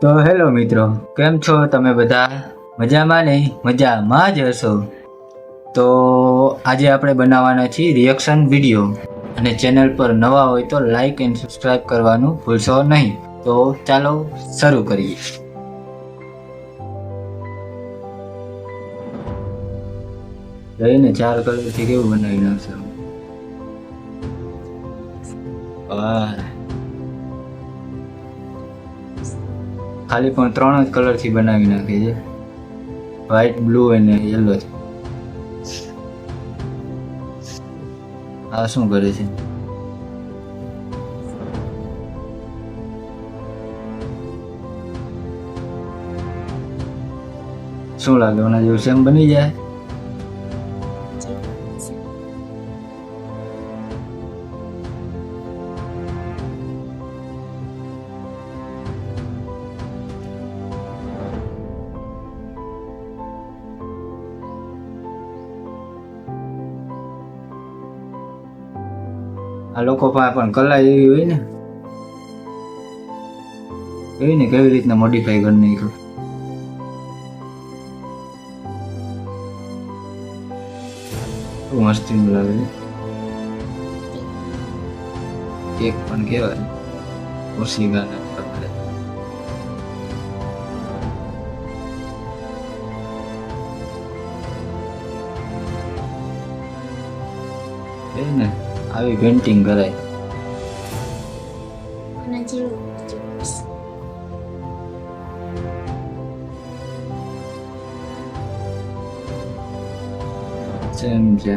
તો હેલો મિત્રો, કેમ છો તમે બધા? મજામાં ને? મજામાં જ હશો. તો આજે આપણે બનાવવાના છીએ રિએક્શન વિડીયો, અને ચેનલ પર નવા હોય તો લાઈક એન્ડ સબસ્ક્રાઇબ કરવાનું ભૂલશો નહીં. તો ચાલો શરૂ કરીએ. લઈને 4 કલરથી કેવું બનાવી નાખશે. વાહ, ખાલી પણ 3 જ કલરથી બનાવી નાખે છે, વ્હાઈટ, બ્લુ અને યલો. આ શું કરે છે? શું લાગે, ઓના જેવું સેમ બની જાય? આ લોકો પાસે પણ કલા એવી હોય ને, કેવી રીતના મોડિફાઈ કરી નાખ્યું. બહુ મસ્તીનું લાગે છે. કેક પણ કહેવાય, ઓછી ગાના પકડે. ને આવી પેન્ટિંગ કરાય. સેમ છે.